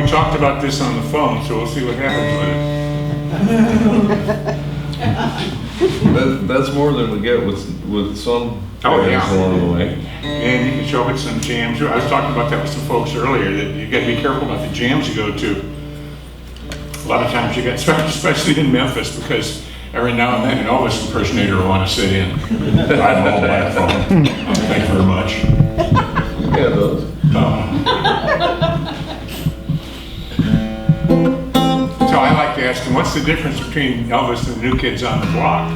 Talked about this on the phone, so we'll see what happens with it. That's more than we get with some along the way. And you can show it some jams. I was talking about that with some folks earlier, that you got to be careful about the jams you go to. A lot of times you got, especially in Memphis, because every now and then an Elvis impersonator will want to sit in. I'm all by the phone. Thank you very much. Yeah, those. So I like to ask them, what's the difference between Elvis and the New Kids on the Block?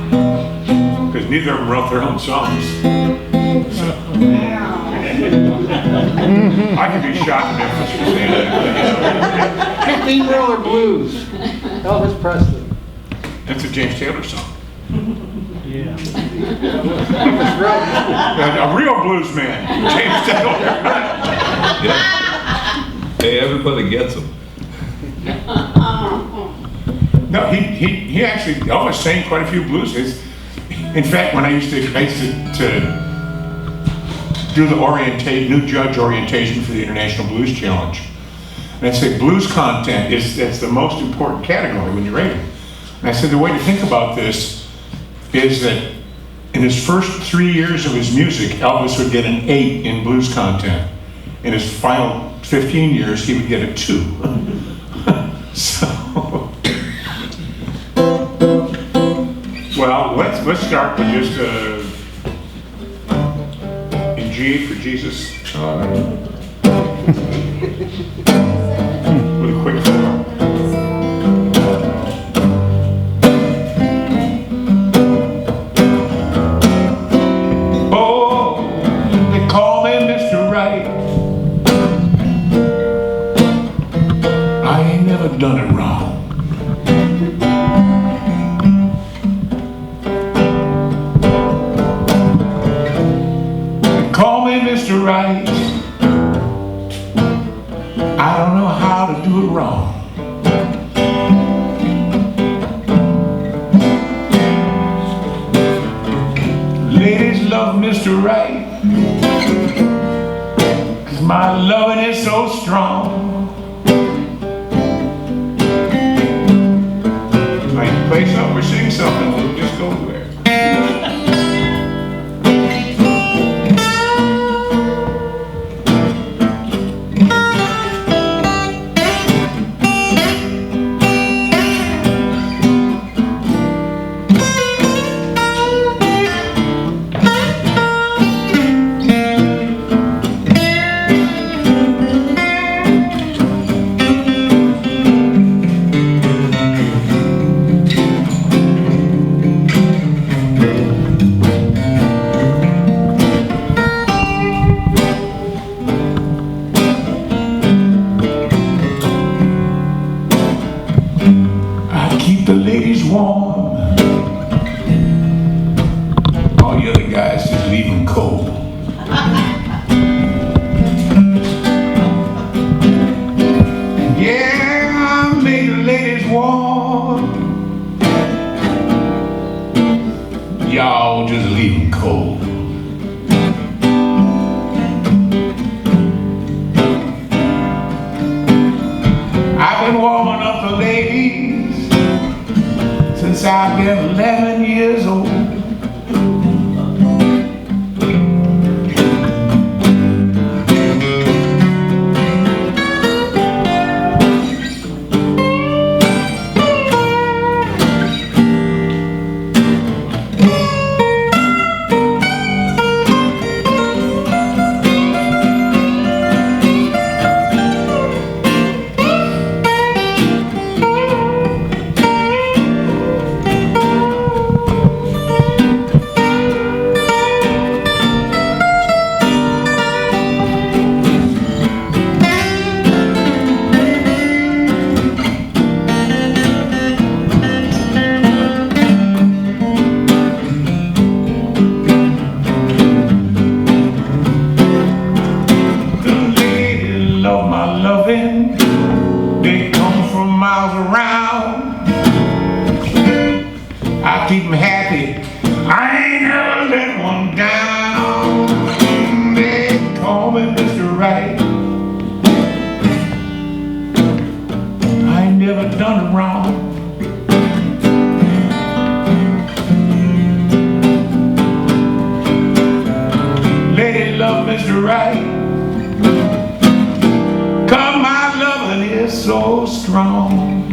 Because neither of them wrote their own songs. So. I could be shot in Memphis for saying that. 15-Roller Blues, Elvis Presley. That's a James Taylor song. Yeah. A real blues man, James Taylor. Yeah. Hey, everybody gets them. No, he actually, Elvis sang quite a few blues hits. In fact, when I used to do the new judge orientation for the International Blues Challenge, and I'd say blues content that's the most important category when you rate it. And I said the way to think about this is that in his first 3 years of his music, Elvis would get an 8 in blues content. In his final 15 years, he would get a 2. So, well, let's start with just in G for Jesus. With a quick four. Oh, they call me Mr. Wright. I ain't never done it wrong. Call me Mr. Wright. I don't know how to do it wrong. Ladies love Mr. Wright, 'cause my loving is so strong. Play something or sing something, we'll just go there. Keep the ladies warm. All the other guys just leave them cold. Yeah, I make the ladies warm. Y'all just leave them cold. I've been warming up the ladies since I've been 11 years old. love Mr. Wright. 'Cause my loving is so strong.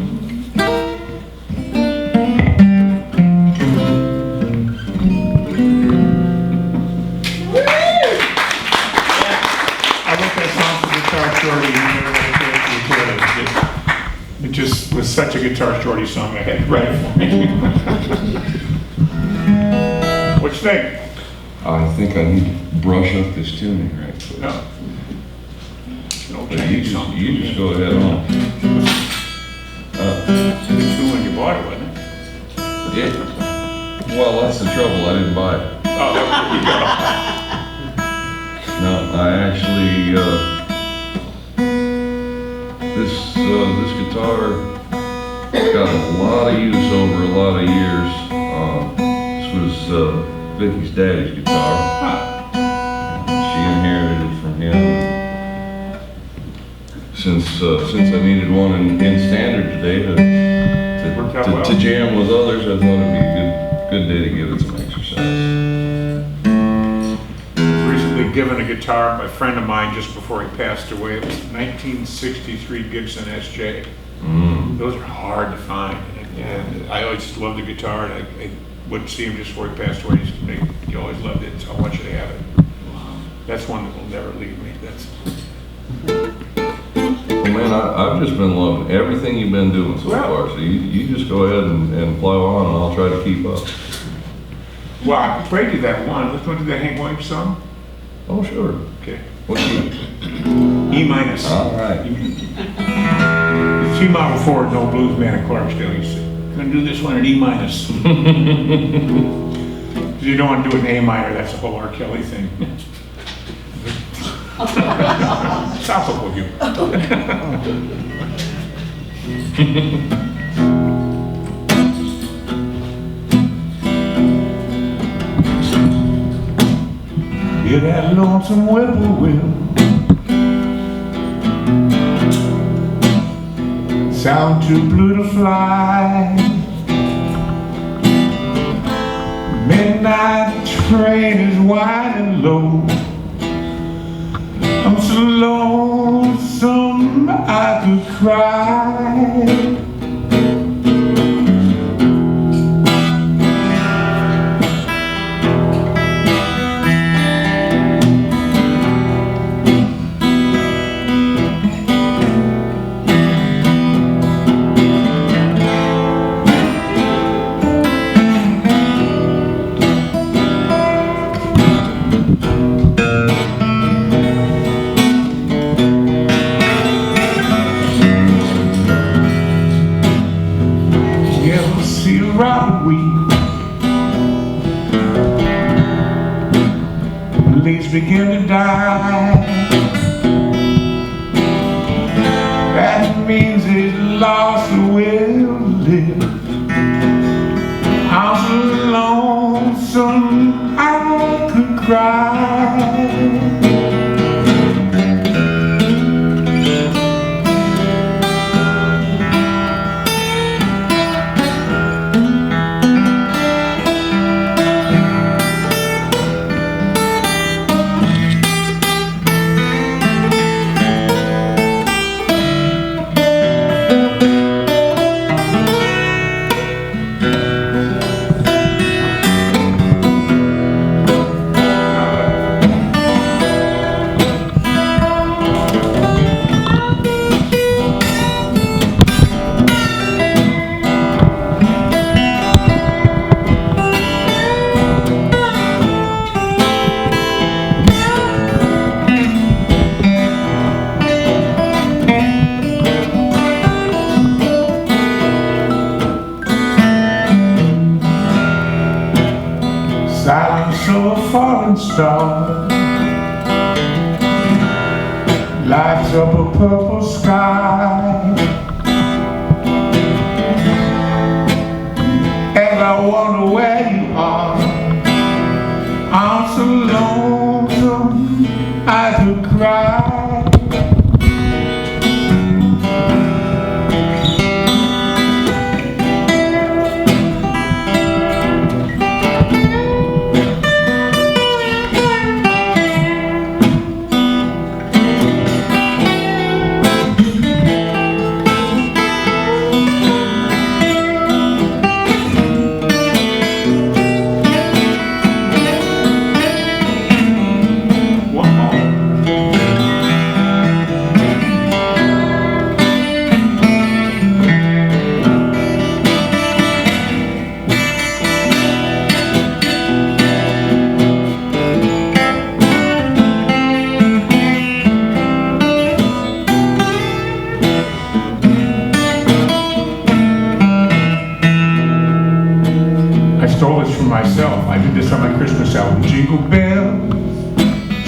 It just was such a Guitar Shorty song. I had to write it for me. What you think? I think I need to brush up this tuning right quick. No. No But Chinese song. you just go ahead on. It's new when you bought it, wasn't it? Yeah. Well, that's the trouble. I didn't buy it. Oh, there you go. No, I actually, this guitar got a lot of use over a lot of years. This was Vicky's daddy's guitar. She inherited it from him. Since I needed one in standard today to jam with others, I thought it'd be a good day to give it some exercise. Given a guitar by a friend of mine just before he passed away. It was 1963 Gibson SJ. Those are hard to find, and I always just loved the guitar. And I wouldn't see him just before he passed away. He always loved it, so I want you to have it. That's one that will never leave me. Well, man, I've just been loving everything you've been doing so far. So you just go ahead and plow on, and I'll try to keep up. Well, I played you that one. Let's go to that Hank Williams song. Oh, sure. Okay. What key? E minus. All right. The C model Ford, no blues man in Clarksdale. You said, I'm going to do this one at E minus. You don't want to do it in A minor. That's the whole R. Kelly thing. Stop up with you. Hear that lonesome whippoorwill sound too blue to fly. Midnight train is winding low. I'm so lonesome I could cry. Leaves begin to die. That means he's lost the will to live. I'm so lonesome I could cry. Silence of a falling star lights up a purple sky. As I wonder where you are, I'm so lonesome I could cry.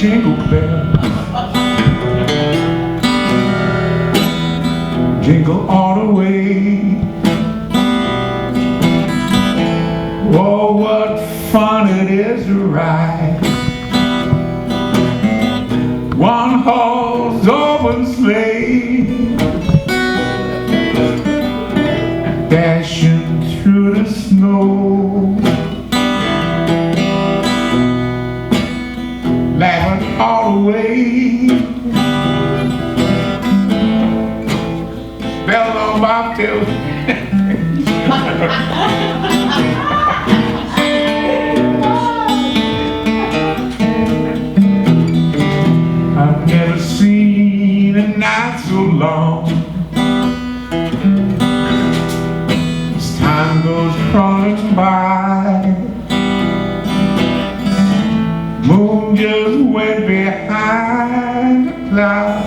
jingle bell, jingle all the way. Oh, what fun it is to ride one horse open sleigh, dashing through the snow, laughing all the way. Bells on bobtails. I've never seen a night so long. As time goes crawling by, moon just went behind the cloud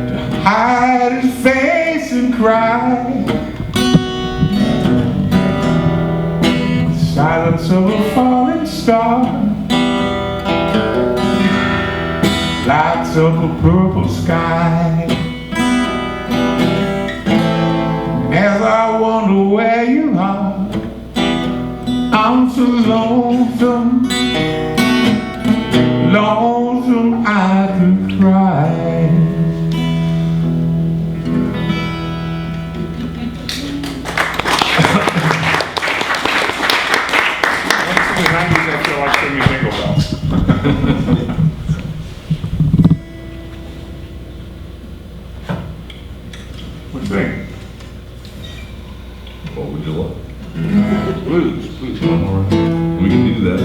to hide his face and cry. Silence of a falling star, lights up a purple sky. As I wonder where you are, I'm so lonesome, lonesome I could cry. In the 90s I feel like singing Jingle Bells. What do you think? What would you like? Blues. All right. We can do that.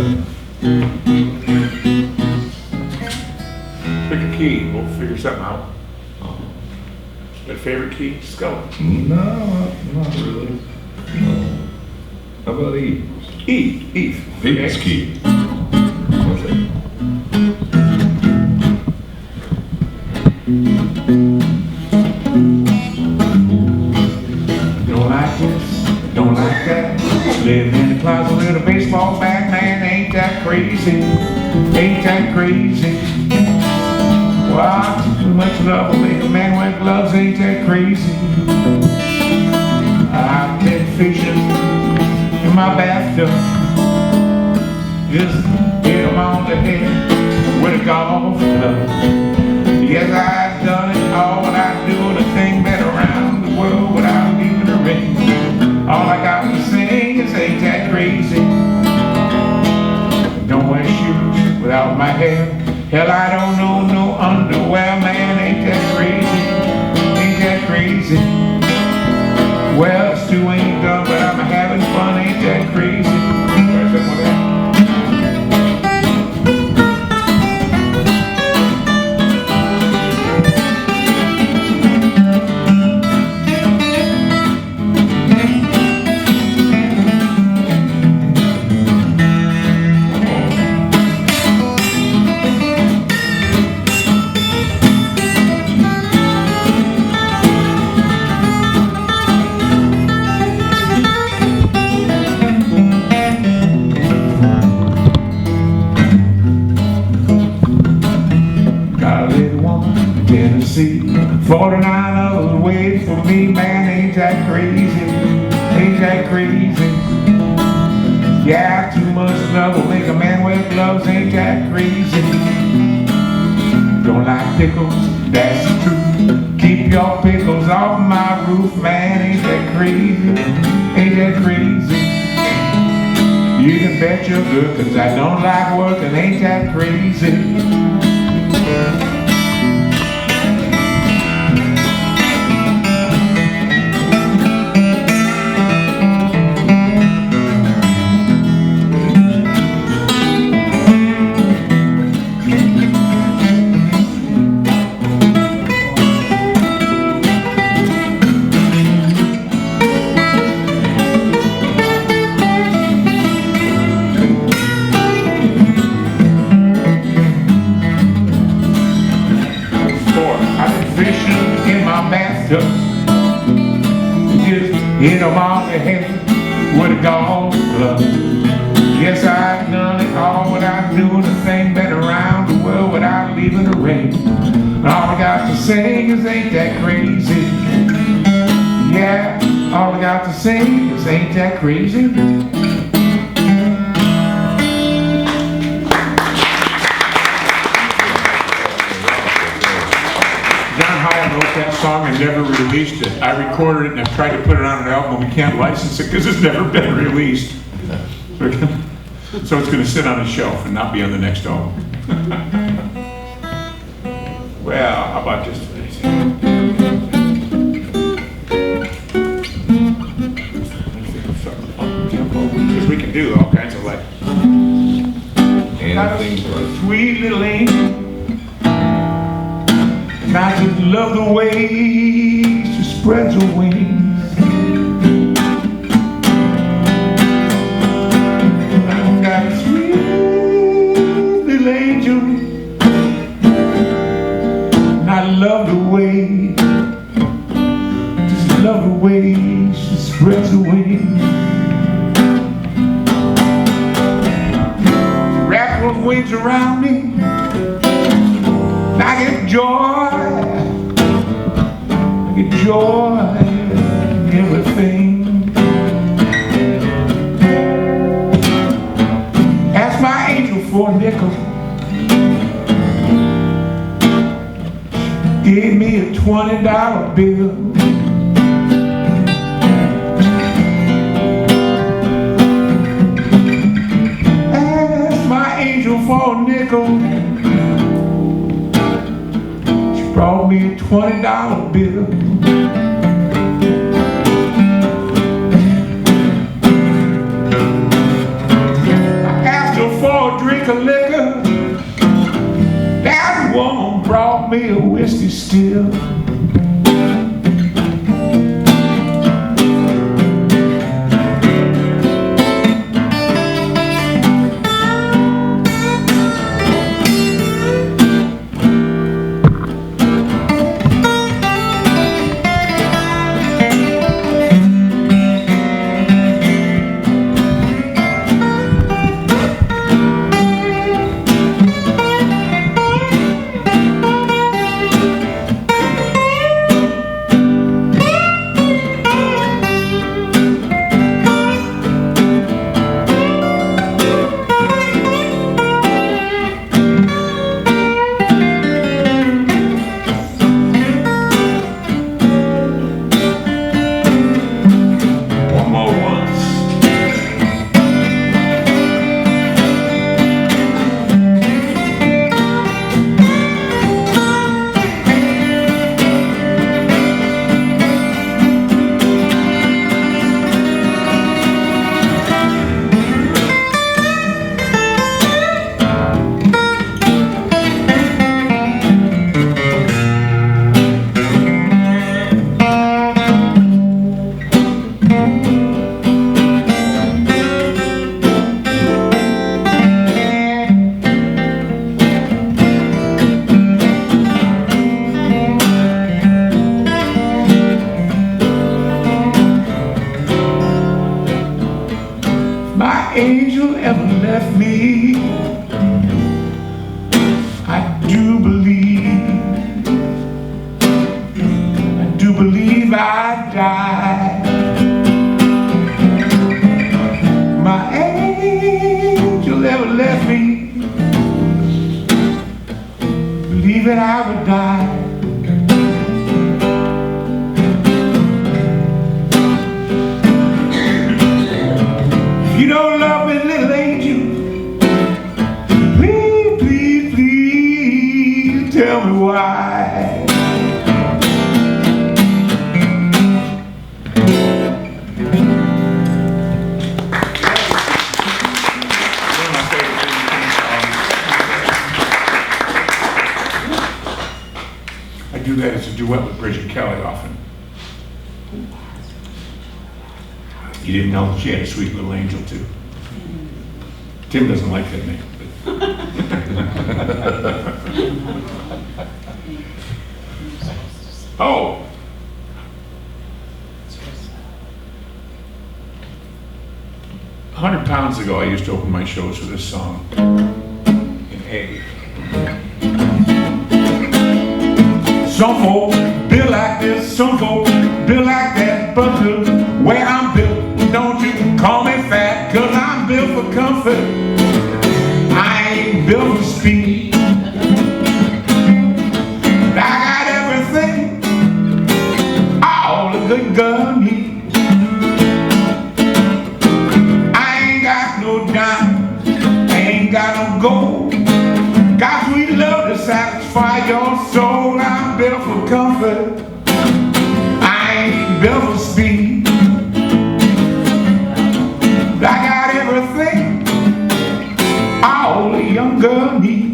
Pick a key, we'll figure something out. Your favorite key? Skeleton. No, not really. How about E? E. Phoenix key. Okay. Don't like this, don't like that. Living in the closet with a baseball bat, man, ain't that crazy? Ain't that crazy? Wow, too much love will make a man wear gloves, ain't that crazy? I've been fishing in my bathtub, just hit 'em on the head with a golf club. Yes, I've done it all, but I do the thing better around the world without giving a ring. All I got to sing is ain't that crazy? Don't wear shoes without my hair. Hell, I don't know no underwear, man, ain't that crazy? Ain't that crazy? Well, Stu ain't done, but I'm having fun, ain't that crazy? Where's that one at? Tennessee, 49 others waiting for me, man, ain't that crazy? Ain't that crazy? Yeah, too much love will make a man wear gloves, ain't that crazy? Don't like pickles, that's true. Keep your pickles off my roof, man, ain't that crazy? Ain't that crazy? You can bet you're good, 'cause I don't like working, ain't that crazy? Just hit 'em on the head with a golf club. Yes, I've done it all without doing a thing better sing is ain't that crazy. Yeah, all I got to sing is ain't that crazy. Wrote that song and never released it. I recorded it and I've tried to put it on an album. We can't license it because it's never been released. So it's going to sit on a shelf and not be on the next album. Well, how about this? Because we can do all kinds of like. Anything but. Sweet little angel. I just love the way she spreads her wings. I've got a sweet little angel, and I love the way, just love the way she spreads her wings. She wraps those wings around me, and I get joy. Joy in everything. Ask my angel for a nickel. Gave me a $20 bill. Ask my angel for a nickel. She brought me a $20 bill. Drink a liquor, that woman brought me a whiskey still. Angel ever left me, I do believe I died. My angel ever left me, believing I would die. You don't love me, little angel. Please, please, please tell me why. I do that as a duet with Bridget Kelly often. You didn't know she had a sweet little angel too. Tim doesn't like that name. Oh. 100 pounds ago, I used to open my shows with this song in A. Some folk built like this, some folk built like that, but the way I'm built, don't you call me fat, 'cause I'm built for comfort. I ain't built for speed. I got everything all a good girl needs. I ain't got no dime, I ain't got no gold. Got sweet love to satisfy your soul. I'm built for comfort, I ain't built for speed. I got everything all a young girl needs.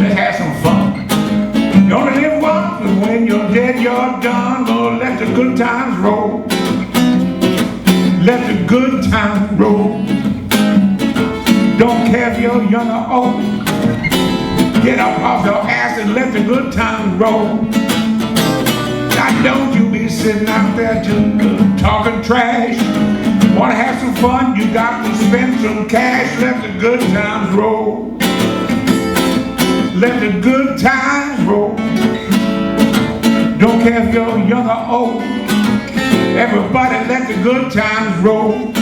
Let's have some fun. You only live once, and when you're dead, you're done. Gonna let the good times roll. Let the good times roll. Don't care if you're young or old. Get up off your ass and let the good times roll. Now don't you be sitting out there just talking trash. Wanna have some fun, you got to spend some cash. Let the good times roll. Let the good times roll. Don't care if you're young or old. Everybody let the good times roll.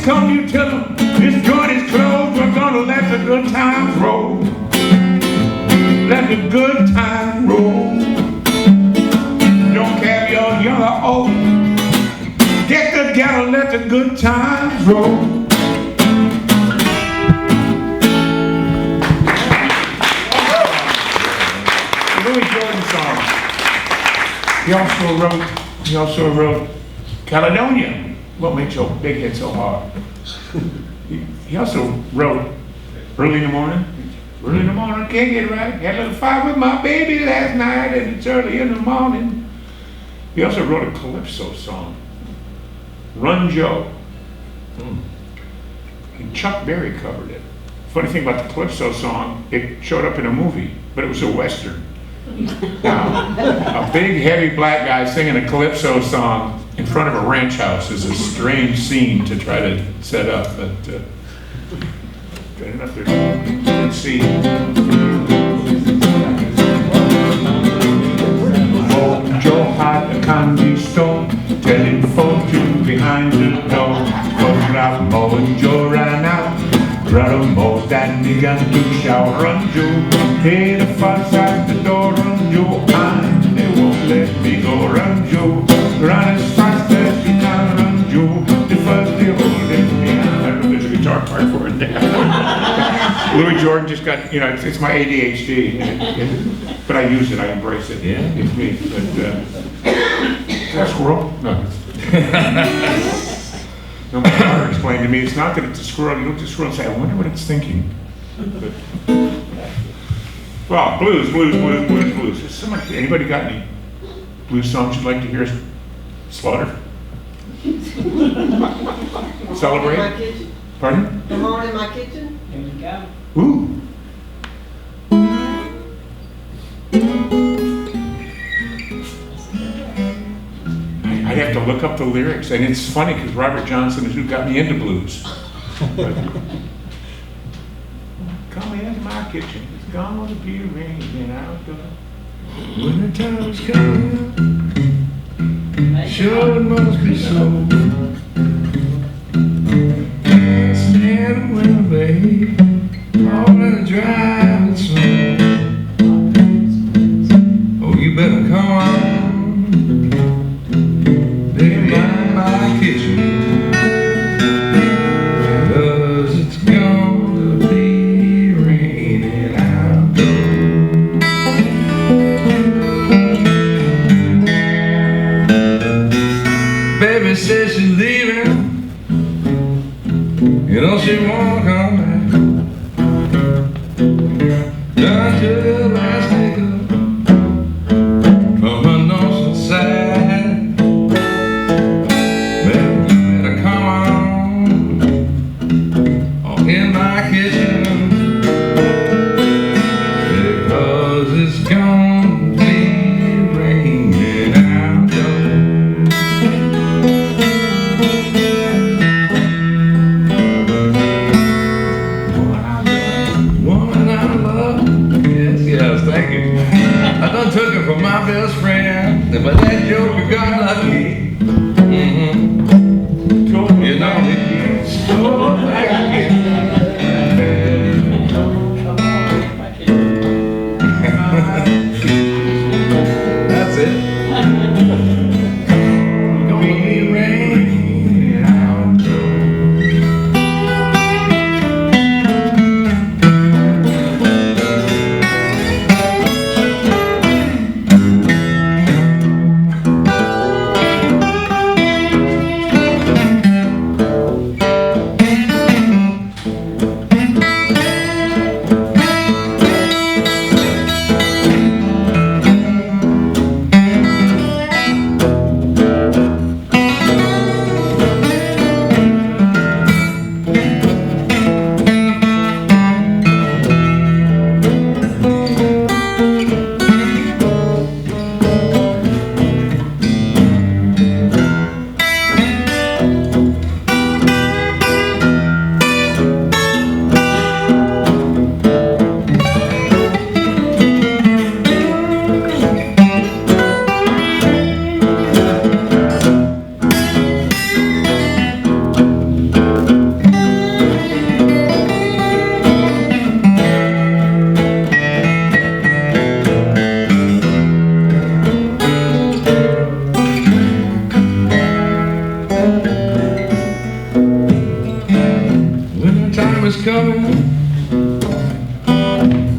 Come, you tell them this joint is closed. We're gonna let the good times roll. Let the good times roll. Don't care if you're young or old. Get together, let the good times roll. Louis Jordan song. He also wrote Caledonia. What makes your big head so hard? He also wrote Early in the Morning. Early in the morning, can't get right. Had a little fight with my baby last night, and it's early in the morning. He also wrote a Calypso song, Run Joe. And Chuck Berry covered it. Funny thing about the Calypso song, it showed up in a movie, but it was a Western. Now, a big, heavy black guy singing a Calypso song in front of a ranch house is a strange scene to try to set up, but good enough to see. Oh, Joe had a candy store, telling fortune behind the door. But Ralph Moe and Joe ran out. Brother Moe then began to shout, "Run, Joe!" Hey, the fuss at the door, "Run, Joe!" And they won't let me go. Run, Joe! Run as fast as you can, run, Joe. The first they hold it down. I don't know if there's a guitar part for it there. Louis Jordan just got, it's my ADHD, but I use it, I embrace it. Yeah. It's me. But, is that a squirrel? No. No, my daughter explained to me, it's not that it's a squirrel. You look at the squirrel and say, I wonder what it's thinking. But, well, blues. Anybody got any blues songs you'd like to hear us Slaughter. In Celebrate. my kitchen. Pardon? Come on in my kitchen. There you go. Ooh. I'd have to look up the lyrics, and it's funny because Robert Johnson is who got me into blues. Come into my kitchen, it's gonna be raining outdoors. Winter time's coming, sure it must be so. Can't stand the winter, babe, all in the driving snow. Oh, you better come on, baby, in my kitchen, 'cause it's gonna be raining outdoors. Baby says she's leaving, you know she won't come back. Done to the last nickel from her north side. Baby, you better come on in my kitchen, because it's gonna be raining outdoors. Woman I love, yes, thank you. I done took it from my best friend, but that joker got lucky. You know, he stole back again. That's it. Gonna be raining outdoors. Winter time is coming,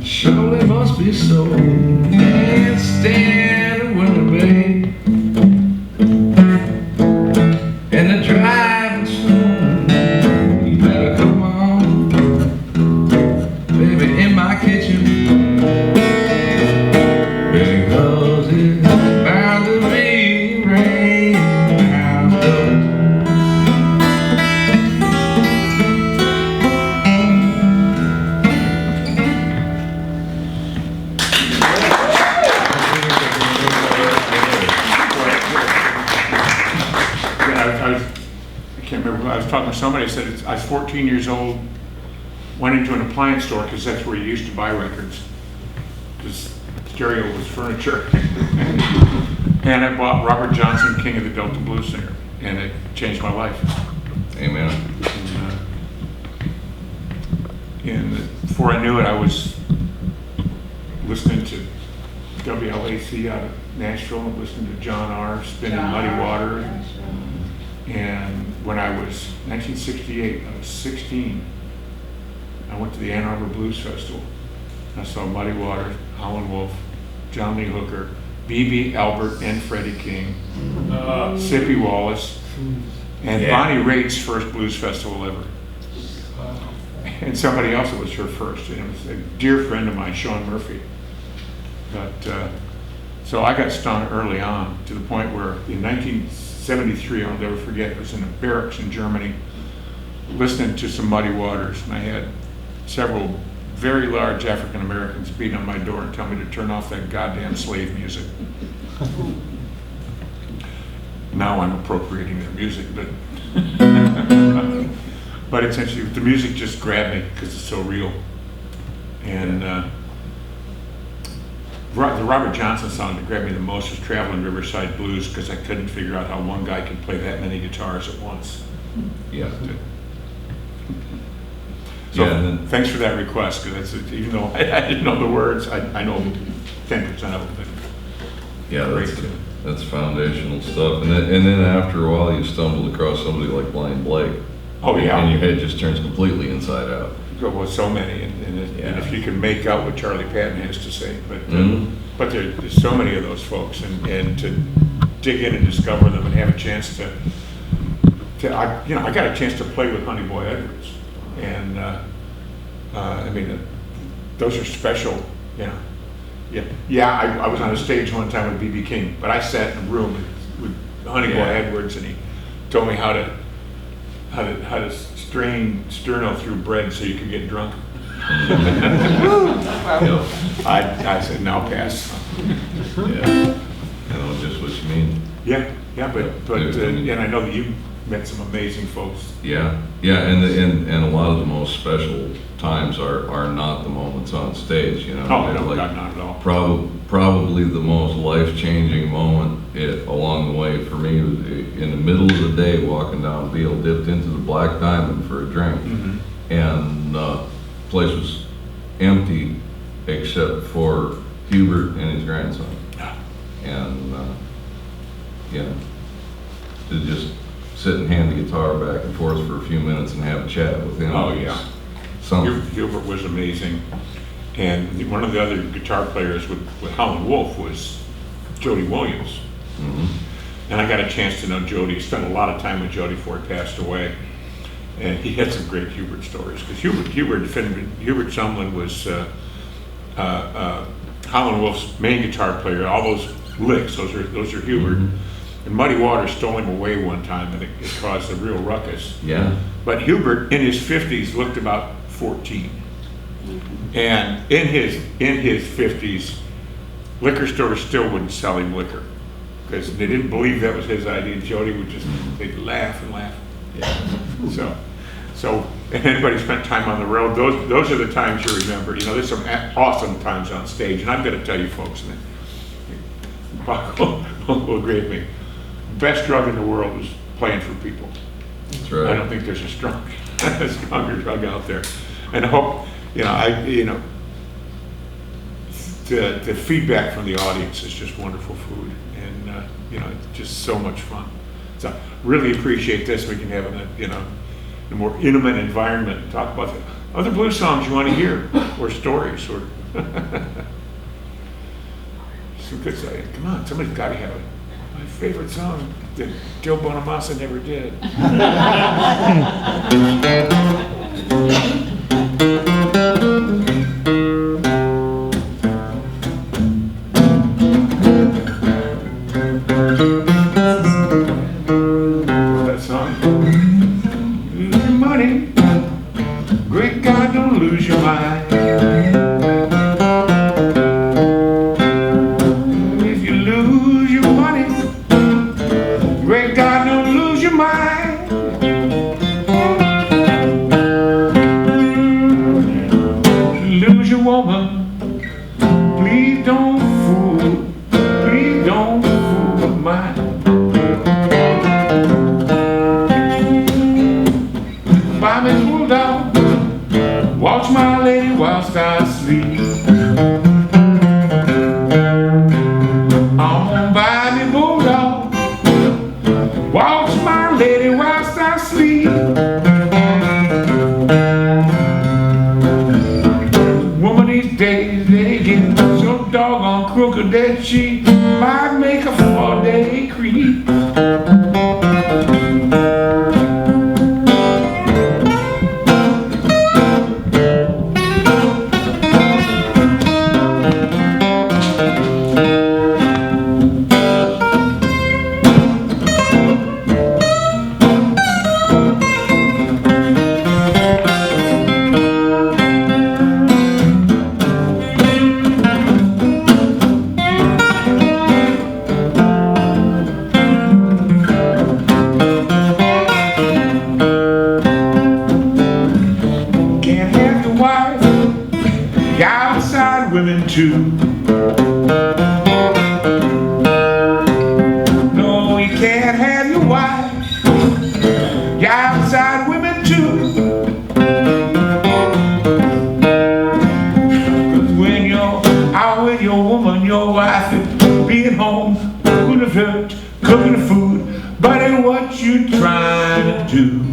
surely must be so. Can't stand the winter, babe, and the driving snow. You better come on, baby, in my kitchen, because it's bound to be raining outdoors. I can't remember, I was talking to somebody, said I was 14 years old, went into an appliance store because that's where you used to buy records, because stereo was furniture. And I bought Robert Johnson, King of the Delta Blues Singer, and it changed my life. Amen. And before I knew it, I was listening to WLAC out of Nashville, and listening to John R. spinning Muddy Water. And when I was 1968, I was 16. I went to the Ann Arbor Blues Festival. I saw Muddy Water, Howlin' Wolf, John Lee Hooker, B.B. Albert and Freddie King, Sippy Wallace, and Bonnie Raitt's first blues festival ever. And somebody else, it was her first, and it was a dear friend of mine, Sean Murphy. But so I got stung early on, to the point where in 19 '73, I'll never forget. It was in a barracks in Germany, listening to some Muddy Waters, and I had several very large African Americans beat on my door and tell me to turn off that goddamn slave music. Now I'm appropriating their music, but but essentially the music just grabbed me because it's so real. And the Robert Johnson song that grabbed me the most was Traveling Riverside Blues, because I couldn't figure out how one guy could play that many guitars at once. Yeah. So Yeah, and then- thanks for that request, because that's, even though I didn't know the words, I know 10% of them. Yeah, Great that's, tune. that's foundational stuff. And then after a while, you stumbled across somebody like Blind Blake. Oh, yeah. And your head just turns completely inside out. Well, so many, and if you can make out what Charlie Patton has to say, but there's so many of those folks, and to dig in and discover them and have a chance to I got a chance to play with Honey Boy Edwards, and I mean, those are special, you know. I was on a stage one time with B.B. King, but I sat in a room with Honey Boy Edwards, and he told me how to strain sterno through bread so you could get drunk. I said, now pass. Yeah, I know just what you mean. But and I know that you met some amazing folks. Yeah, and a lot of the most special times are not the moments on stage, you know. Oh, no, not at all. Probably the most life-changing moment along the way for me was in the middle of the day, walking down Beale, dipped into the Black Diamond for a drink, and the place was empty except for Hubert and his grandson. And to just sit and hand the guitar back and forth for a few minutes and have a chat with him. Oh, yeah. Hubert was amazing. And one of the other guitar players with Howlin' Wolf was Jody Williams. And I got a chance to know Jody, spent a lot of time with Jody before he passed away. And he had some great Hubert stories, because Hubert Sumlin was Howlin' Wolf's main guitar player. All those licks, those are Hubert. And Muddy Waters stole him away one time, and it caused a real ruckus. Yeah. But Hubert, in his 50s, looked about 14. And in his 50s, liquor stores still wouldn't sell him liquor, because they didn't believe that was his idea. Jody would they'd laugh and laugh. So and anybody who spent time on the road, those are the times you remember. You know, there's some awesome times on stage, and I've got to tell you folks, and Paco will agree with me, best drug in the world is playing for people. That's right. I don't think there's a stronger drug out there. And I hope, the feedback from the audience is just wonderful food, and it's just so much fun. So really appreciate this. We can have a a more intimate environment and talk about the other blues songs you want to hear, or stories, or some good stuff. Come on, somebody's got to have it. My favorite song that Joe Bonamassa never did. That song. Lose your money. Great God, don't lose your mind. If you lose your money, great God, don't lose your mind. Lose your woman. Please don't fool mine. Buy me bulldog, watch my lady whilst I sleep. I'm gonna buy me bulldog, watch my lady whilst I sleep. Woman these days, they get so doggone crooked that she might make a 4-day creep. home, cooking the food, buddy, what you trying to do?